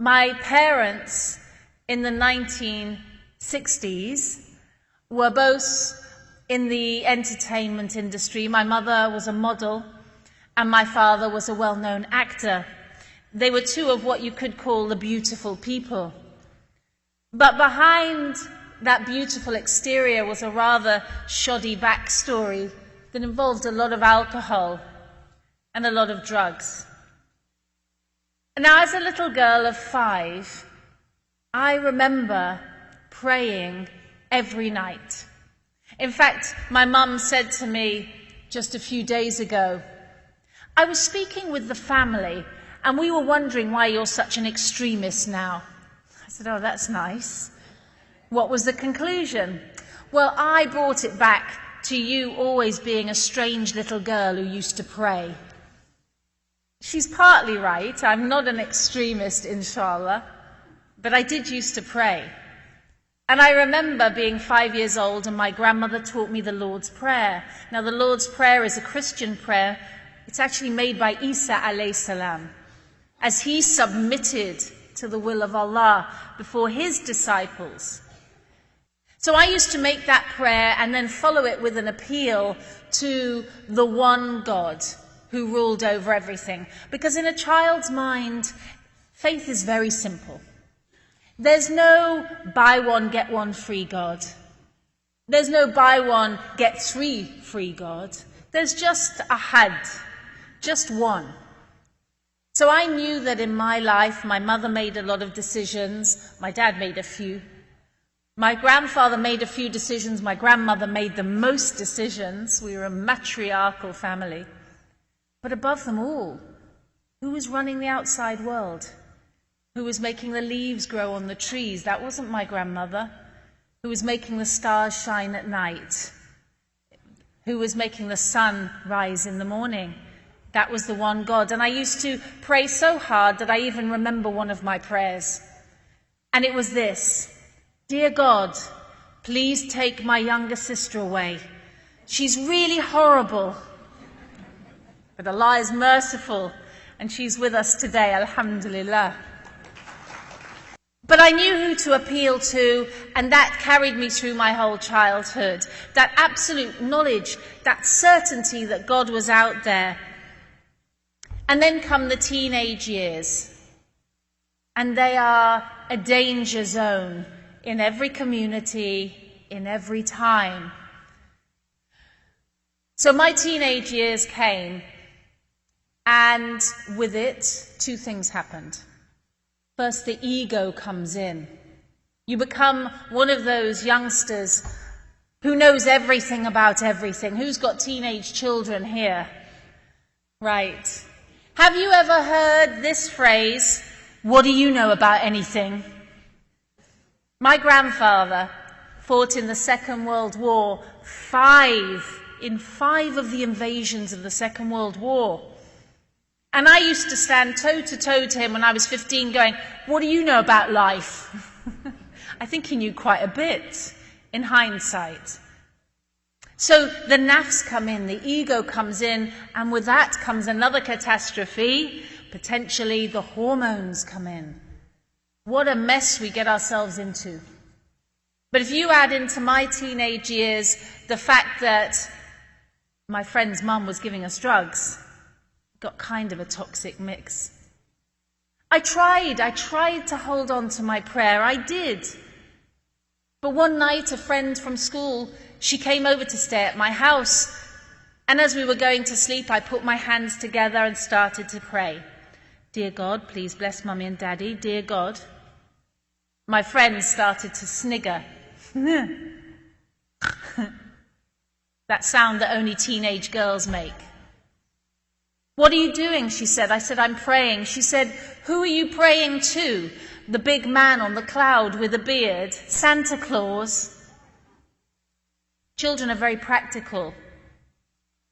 My parents in the 1960s were both in the entertainment industry. My mother was a model and my father was a well-known actor. They were two of what you could call the beautiful people. But behind that beautiful exterior was a rather shoddy backstory that involved a lot of alcohol and a lot of drugs. Now, as a little girl of 5, I remember praying every night. In fact, my mum said to me just a few days ago, I was speaking with the family and we were wondering why you're such an extremist now. I said, oh, that's nice. What was the conclusion? Well, I brought it back to you always being a strange little girl who used to pray. She's partly right. I'm not an extremist, inshaAllah, but I did used to pray. And I remember being 5 years old and my grandmother taught me the Lord's Prayer. Now, the Lord's Prayer is a Christian prayer. It's actually made by Isa alayhi salam, as he submitted to the will of Allah before his disciples. So I used to make that prayer and then follow it with an appeal to the one God who ruled over everything. Because in a child's mind, faith is very simple. There's no buy one, get one free God. There's no buy one, get 3 free God. There's just ahad, just one. So I knew that in my life, my mother made a lot of decisions, my dad made a few. My grandfather made a few decisions, my grandmother made the most decisions. We were a matriarchal family. But above them all, who was running the outside world? Who was making the leaves grow on the trees? That wasn't my grandmother. Who was making the stars shine at night? Who was making the sun rise in the morning? That was the one God. And I used to pray so hard that I even remember one of my prayers. And it was this: Dear God, please take my younger sister away. She's really horrible. But Allah is merciful, and she's with us today, alhamdulillah. But I knew who to appeal to, and that carried me through my whole childhood. That absolute knowledge, that certainty that God was out there. And then come the teenage years. And they are a danger zone in every community, in every time. So my teenage years came, and with it, 2 things happened. First, the ego comes in. You become one of those youngsters who knows everything about everything. Who's got teenage children here? Right. Have you ever heard this phrase, what do you know about anything? My grandfather fought in the Second World War, 5 of the invasions of the Second World War. And I used to stand toe-to-toe to him when I was 15 going, what do you know about life? I think he knew quite a bit in hindsight. So the nafs come in, the ego comes in, and with that comes another catastrophe. Potentially the hormones come in. What a mess we get ourselves into. But if you add into my teenage years the fact that my friend's mum was giving us drugs, got kind of a toxic mix. I tried to hold on to my prayer, I did. But one night a friend from school, she came over to stay at my house, and as we were going to sleep, I put my hands together and started to pray. Dear God, please bless Mummy and Daddy, dear God. My friend started to snigger. That sound that only teenage girls make. What are you doing? She said. I said, I'm praying. She said, who are you praying to? The big man on the cloud with a beard? Santa Claus? Children are very practical.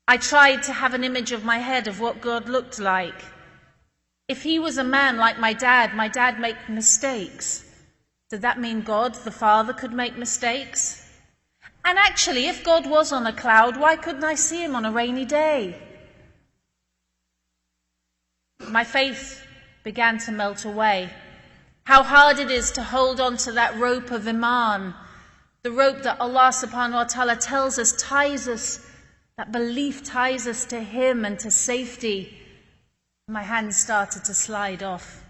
I tried to have an image of my head of what God looked like. If he was a man like my dad made mistakes. Did that mean God, the Father, could make mistakes? And actually, if God was on a cloud, why couldn't I see him on a rainy day? My faith began to melt away. How hard it is to hold on to that rope of Iman, the rope that Allah subhanahu wa ta'ala tells us ties us, that belief ties us to Him and to safety. My hands started to slide off.